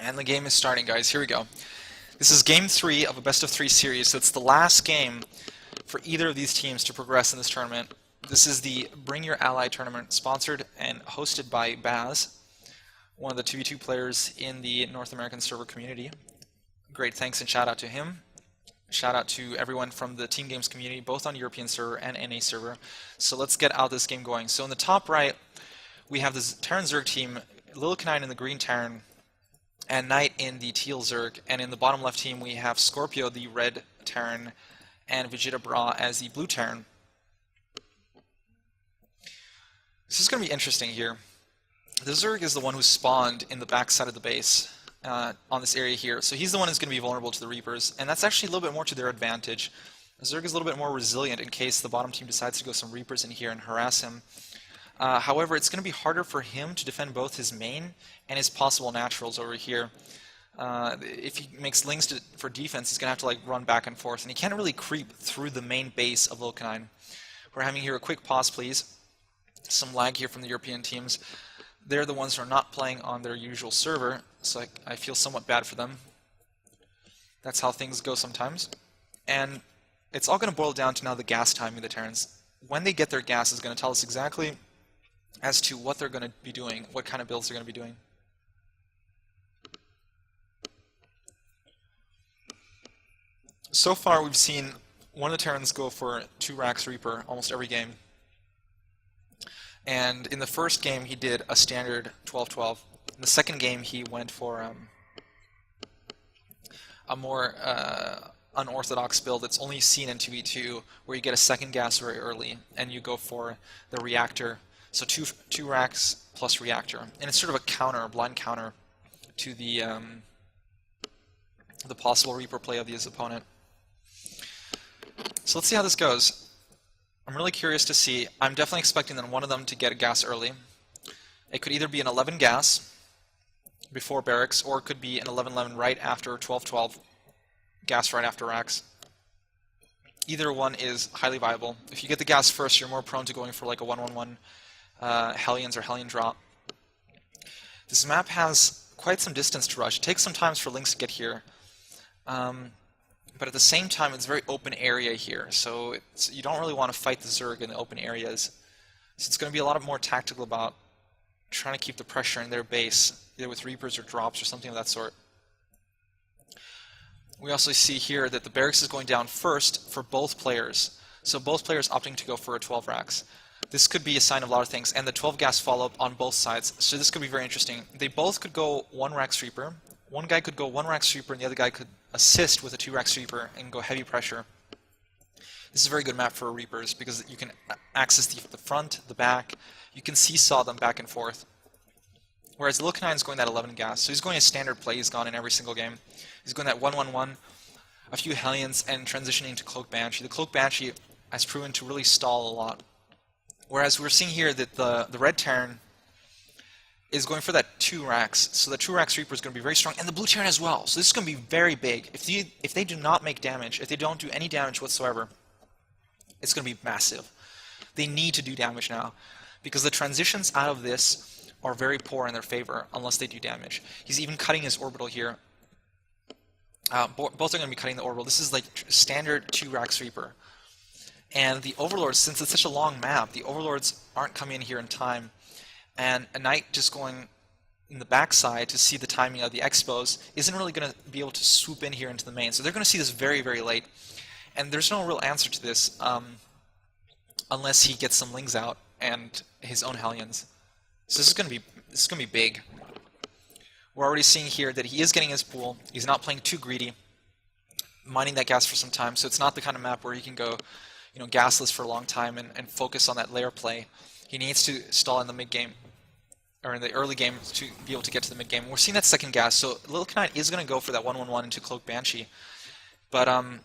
And the game is starting, guys. Here we go. This is game 3 of a best-of-3 series, so it's the last game for either of these teams to progress in this tournament. This is the Bring Your Ally tournament, sponsored and hosted by Baz, one of the 2v2 players in the North American server community. Great thanks and shout out to him. Shout out to everyone from the Team Games community, both on European server and NA server. So let's get out this game going. So in the top right, we have this Terran Zerg team, Lillekanin in the green Terran, and Knight in the teal Zerg. And in the bottom left team, we have Skorpio, the red Terran, and VegetaBraHH as the blue Terran. This is going to be interesting here. The Zerg is the one who spawned in the back side of the base on this area here. So he's the one who's going to be vulnerable to the Reapers, and that's actually a little bit more to their advantage. The Zerg is a little bit more resilient in case the bottom team decides to go some Reapers in here and harass him. However, it's going to be harder for him to defend both his main and his possible naturals over here. If he makes lings for defense, he's going to have to like run back and forth, and he can't really creep through the main base of Lillekanin. We're having here a quick pause, please. Some lag here from the European teams. They're the ones who are not playing on their usual server, so I feel somewhat bad for them. That's how things go sometimes. And it's all going to boil down to now the gas timing of the Terrans. When they get their gas is going to tell us exactly as to what they're going to be doing, what kind of builds they're going to be doing. So far we've seen one of the Terrans go for 2 racks Reaper almost every game. And in the first game he did a standard 12-12. In the second game he went for a more unorthodox build that's only seen in 2v2, where you get a second gas very early and you go for the reactor. So two racks plus reactor. And it's sort of a counter, a blind counter to the possible Reaper play of his opponent. So let's see how this goes. I'm really curious to see. I'm definitely expecting that one of them to get a gas early. It could either be an 11 gas before barracks, or it could be an 11-11 right after 12-12 gas right after racks. Either one is highly viable. If you get the gas first, you're more prone to going for like a 1-1-1 Hellions or Hellion drop. This map has quite some distance to rush. It takes some time for links to get here. But at the same time, it's a very open area here, so you don't really want to fight the Zerg in the open areas. So it's going to be a lot more tactical about trying to keep the pressure in their base, either with Reapers or drops or something of that sort. We also see here that the barracks is going down first for both players, so both players opting to go for a 12 racks. This could be a sign of a lot of things, and the 12 gas follow-up on both sides, so this could be very interesting. They both could go 1 rack Reaper. One guy could go 1 rack Reaper, and the other guy could assist with a 2 rack Reaper and go heavy pressure. This is a very good map for Reapers because you can access the front, the back. You can seesaw them back and forth. Whereas Lillekanin is going that 11 gas, so he's going a standard play. He's gone in every single game. He's going that 1-1-1, a few Hellions, and transitioning to Cloak Banshee. The Cloak Banshee has proven to really stall a lot. Whereas we're seeing here that the red Terran is going for that 2 racks, so the 2 racks Reaper is going to be very strong, and the blue Terran as well. So this is going to be very big. If they do not make damage, if they don't do any damage whatsoever, it's going to be massive. They need to do damage now, because the transitions out of this are very poor in their favor unless they do damage. He's even cutting his orbital here. Both are going to be cutting the orbital. This is like standard 2 racks Reaper. And the Overlords, since it's such a long map, the Overlords aren't coming in here in time. And a Knight just going in the backside to see the timing of the expos isn't really going to be able to swoop in here into the main. So they're going to see this very, very late. And there's no real answer to this unless he gets some lings out and his own Hellions. So this is going to be big. We're already seeing here that he is getting his pool. He's not playing too greedy, mining that gas for some time. So it's not the kind of map where he can go, gasless for a long time and focus on that layer play. He needs to stall in the mid game, or in the early game, to be able to get to the mid game. We're seeing that second gas, so Lillekanin is going to go for that 1-1-1 into Cloak Banshee. But are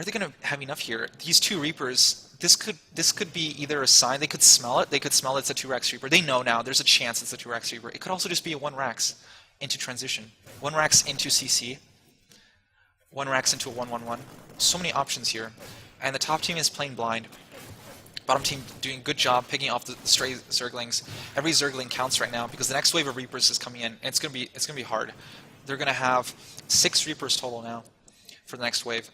they going to have enough here? These 2 Reapers, this could be either a sign. They could smell it. They could smell it's a 2 racks Reaper. They know now. There's a chance it's a 2 racks Reaper. It could also just be a 1 racks into transition, 1 racks into CC, 1 racks into a 1-1-1. So many options here, and the top team is playing blind. Bottom team doing a good job picking off the stray Zerglings. Every Zergling counts right now because the next wave of Reapers is coming in, and it's gonna be hard. they're going to have 6 Reapers total now for the next wave.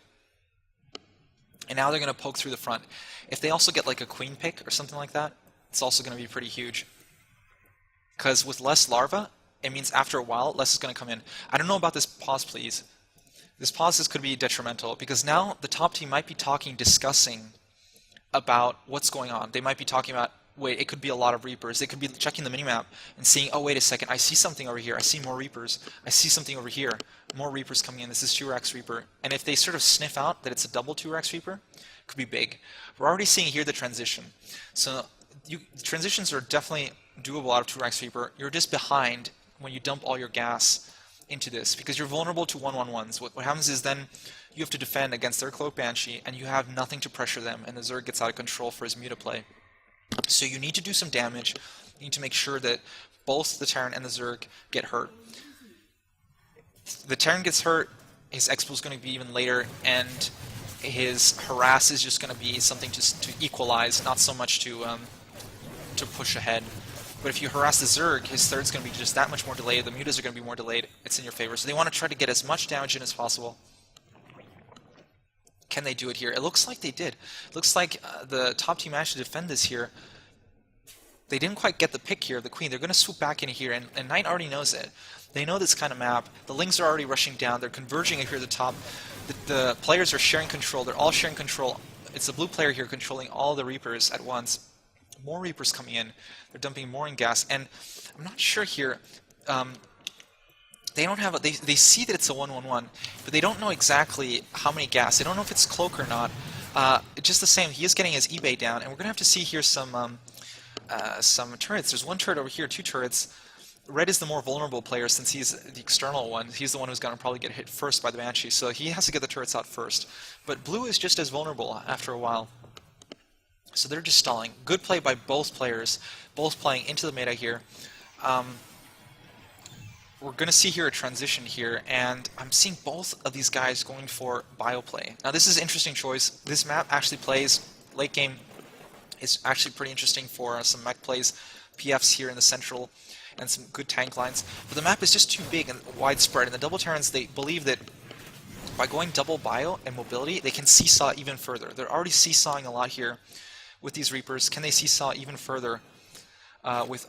And now they're going to poke through the front. If they also get like a queen pick or something like that, it's also going to be pretty huge. Because with less larva, it means after a while, less is going to come in. I don't know about this pause, please. This pause could be detrimental, because now the top team might be discussing about what's going on. They might be talking about, wait, it could be a lot of Reapers. They could be checking the minimap and seeing, oh, wait a second, I see something over here. I see more Reapers. I see something over here. More Reapers coming in. This is 2-Rex Reaper. And if they sort of sniff out that it's a double 2-Rex Reaper, it could be big. We're already seeing here the transition. So the transitions are definitely doable out of 2-Rex Reaper. You're just behind when you dump all your gas into this, because you're vulnerable to 1-1-1s. What happens is then you have to defend against their Cloak Banshee, and you have nothing to pressure them, and the Zerg gets out of control for his Muta play. So you need to do some damage. You need to make sure that both the Terran and the Zerg get hurt. The Terran gets hurt, his Expo is going to be even later, and his Harass is just going to be something to equalize, not so much to push ahead. But if you harass the Zerg, his third's going to be just that much more delayed. The Mutas are going to be more delayed. It's in your favor. So they want to try to get as much damage in as possible. Can they do it here? It looks like they did. It looks like the top team managed to defend this here. They didn't quite get the pick here of the Queen. They're going to swoop back in here, and Knight already knows it. They know this kind of map. The Lings are already rushing down. They're converging here at the top. The players are sharing control. They're all sharing control. It's the blue player here controlling all the Reapers at once. More Reapers coming in. They're dumping more in gas, and I'm not sure here. They don't have. They see that it's a 1-1-1, but they don't know exactly how many gas. They don't know if it's cloak or not. Just the same, he is getting his eBay down, and we're gonna have to see here some turrets. There's one turret over here, 2 turrets. Red is the more vulnerable player since he's the external one. He's the one who's gonna probably get hit first by the Banshee, so he has to get the turrets out first. But blue is just as vulnerable after a while. So they're just stalling. Good play by both players, both playing into the meta here. We're going to see here a transition here, and I'm seeing both of these guys going for bioplay. Now this is an interesting choice. This map actually plays late game. It's actually pretty interesting for some mech plays, PFs here in the central, and some good tank lines. But the map is just too big and widespread, and the double Terrans, they believe that by going double bio and mobility, they can seesaw even further. They're already seesawing a lot here with these Reapers. Can they seesaw even further with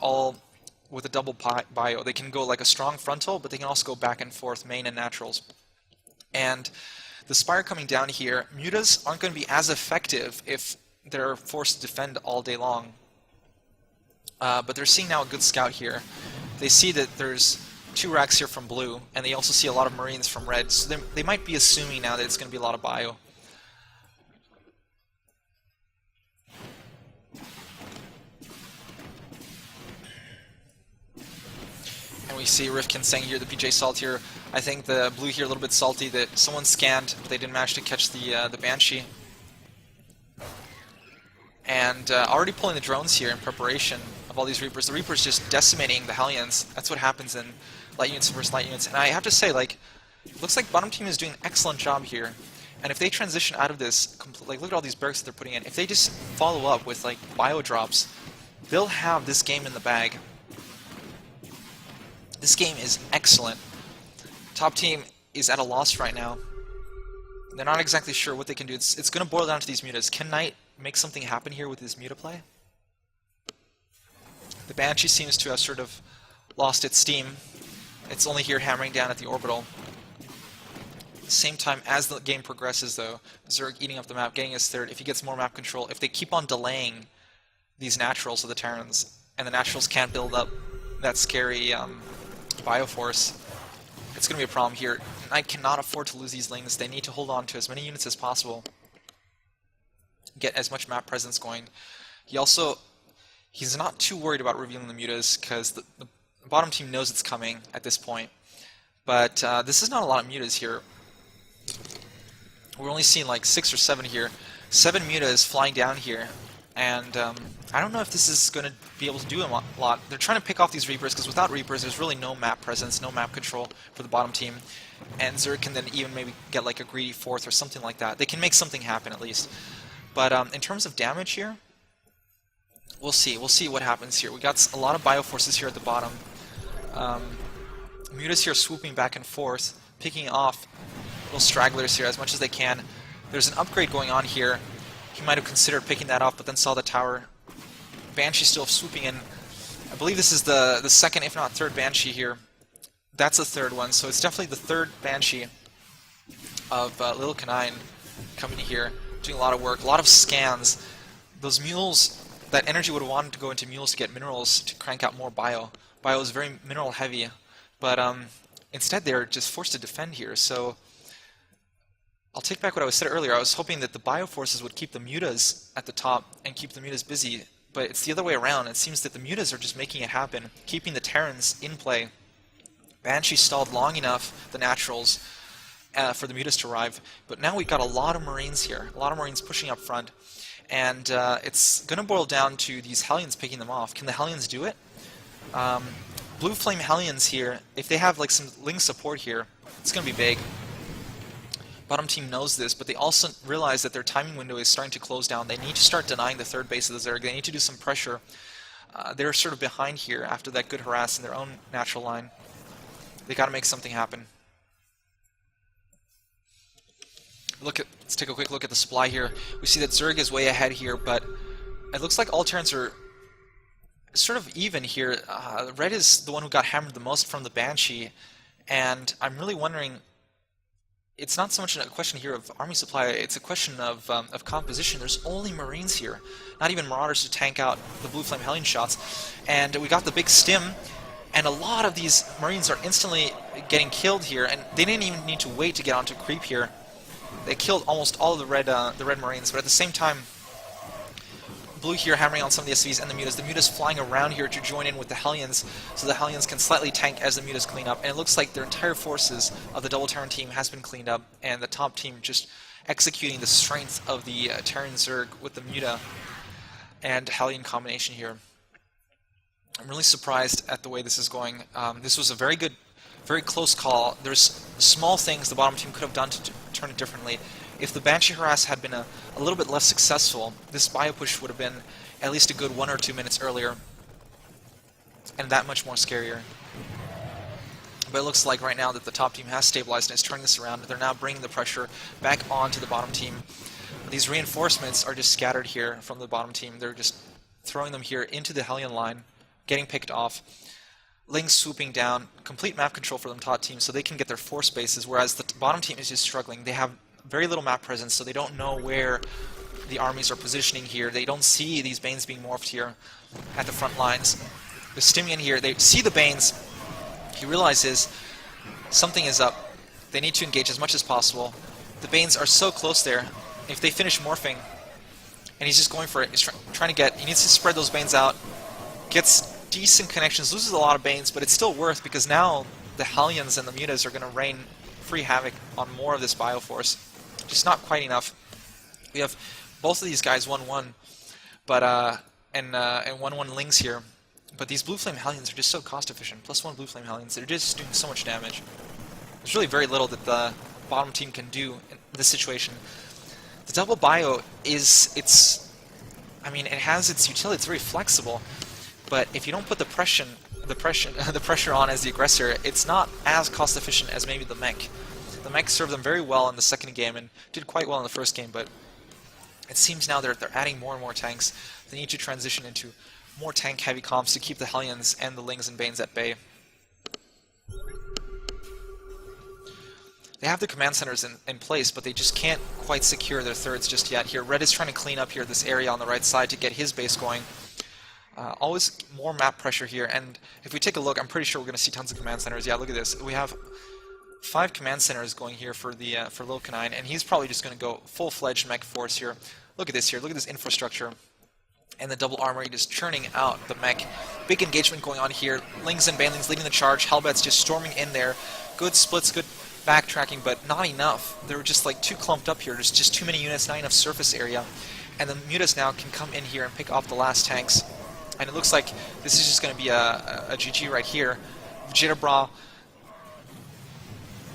a double bio? They can go like a strong frontal, but they can also go back and forth, main and naturals. And the Spire coming down here, Mutas aren't going to be as effective if they're forced to defend all day long. But they're seeing now a good scout here. They see that there's 2 racks here from blue, and they also see a lot of Marines from red, so they might be assuming now that it's going to be a lot of bio. And we see Rifkin saying here, the PJ Salt here, I think the blue here a little bit salty that someone scanned, but they didn't manage to catch the Banshee. And already pulling the drones here in preparation of all these Reapers. The Reapers just decimating the Hellions. That's what happens in light units versus light units. And I have to say, like, looks like bottom team is doing an excellent job here. And if they transition out of this, like, look at all these barracks that they're putting in. If they just follow up with, like, bio drops, they'll have this game in the bag. This game is excellent. Top team is at a loss right now. They're not exactly sure what they can do. It's going to boil down to these Mutas. Can Knight make something happen here with his Muta play? The Banshee seems to have sort of lost its steam. It's only here hammering down at the orbital. At the same time, as the game progresses though, Zerg eating up the map, getting his third. If he gets more map control, if they keep on delaying these naturals of the Terrans, and the naturals can't build up that scary bioforce, it's going to be a problem here. Knight cannot afford to lose these Lings. They need to hold on to as many units as possible. Get as much map presence going. He's not too worried about revealing the Mutas because the bottom team knows it's coming at this point. But this is not a lot of Mutas here. We're only seeing like 6 or 7 here. 7 Mutas flying down here. And I don't know if this is going to be able to do a lot. They're trying to pick off these Reapers because without Reapers there's really no map presence, no map control for the bottom team. And Zerg can then even maybe get like a greedy 4th or something like that. They can make something happen at least. But in terms of damage here, we'll see. We'll see what happens here. We got a lot of bioforces here at the bottom. Mutas here swooping back and forth, picking off little stragglers here as much as they can. There's an upgrade going on here. He might have considered picking that off, but then saw the tower. Banshee still swooping in. I believe this is the second, if not third, Banshee here. That's the third one, so it's definitely the third Banshee of Lillekanin coming here, doing a lot of work, a lot of scans. Those mules, that energy would have wanted to go into mules to get minerals to crank out more bio. Bio is very mineral heavy, but instead they're just forced to defend here. So I'll take back what I said earlier. I was hoping that the bio forces would keep the mutas at the top and keep the mutas busy, but it's the other way around. It seems that the mutas are just making it happen, keeping the Terrans in play. Banshee stalled long enough, the naturals, for the mutas to arrive, but now we've got a lot of Marines here, a lot of Marines pushing up front, and it's going to boil down to these Hellions picking them off. Can the Hellions do it? Blue Flame Hellions here, if they have like some Ling support here, it's going to be big. Bottom team knows this, but they also realize that their timing window is starting to close down. They need to start denying the third base of the Zerg. They need to do some pressure. They're sort of behind here after that good harass in their own natural line. They got to make something happen. Let's take a quick look at the supply here. We see that Zerg is way ahead here, but it looks like all Terrans are sort of even here. Red is the one who got hammered the most from the Banshee, and I'm really wondering, it's not so much a question here of army supply, it's a question of composition. There's only Marines here, not even Marauders to tank out the Blue Flame Hellion shots, and we got the big stim, and a lot of these Marines are instantly getting killed here, and they didn't even need to wait to get onto creep here. They killed almost all of the red Marines, but at the same time, Blue here hammering on some of the SCVs and the mutas flying around here to join in with the Hellions, so the Hellions can slightly tank as the mutas clean up. And it looks like their entire forces of the double Terran team has been cleaned up, and the top team just executing the strength of the Terran Zerg with the muta and Hellion combination here. I'm really surprised at the way this is going. This was a very good, very close call. There's small things the bottom team could have done to turn it differently. If the Banshee harass had been a little bit less successful, this bio push would have been at least a good 1 or 2 minutes earlier, and that much more scarier. But it looks like right now that the top team has stabilized and is turning this around. They're now bringing the pressure back onto the bottom team. These reinforcements are just scattered here from the bottom team. They're just throwing them here into the Hellion line, getting picked off. Lings swooping down, complete map control for them top team so they can get their force bases, whereas the bottom team is just struggling. They have very little map presence, so they don't know where the armies are positioning here. They don't see these Banes being morphed here at the front lines. The Stimming here, they see the Banes. He realizes something is up. They need to engage as much as possible. The Banes are so close there. If they finish morphing, and he's just going for it, he's trying to get, he needs to spread those Banes out, gets decent connections, loses a lot of Banes, but it's still worth, because now the Hellions and the mutas are going to rain free havoc on more of this Bioforce. Just not quite enough. We have both of these guys 1-1, but and 1-1 Lings here. But these Blue Flame Hellions are just so cost efficient. +1 Blue Flame Hellions, they're just doing so much damage. There's really very little that the bottom team can do in this situation. The double bio is, I mean, it has its utility. It's very flexible, but if you don't put the pressure on as the aggressor, it's not as cost efficient as maybe the mech. The mech served them very well in the second game and did quite well in the first game, but it seems now they're adding more and more tanks. They need to transition into more tank-heavy comps to keep the Hellions and the Lings and Banes at bay. They have the command centers in place, but they just can't quite secure their thirds just yet. Here, Red is trying to clean up here this area on the right side to get his base going. Always more map pressure here, and if we take a look, I'm pretty sure we're going to see tons of command centers. Yeah, look at this. We have 5 command centers going here for the for Lillekanin, and he's probably just going to go full-fledged mech force here. Look at this here. Look at this infrastructure. And the double armory just churning out the mech. Big engagement going on here. Lings and Banelings leading the charge. Hellbats just storming in there. Good splits, good backtracking, but not enough. They were just like too clumped up here. There's just too many units, not enough surface area. And the mutas now can come in here and pick off the last tanks. And it looks like this is just going to be a GG right here. VegetaBraHH,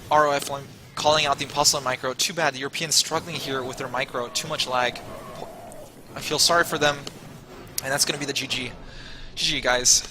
ROF1 calling out the Impossible Micro. Too bad, the Europeans struggling here with their micro. Too much lag. I feel sorry for them. And that's going to be the GG. GG, guys.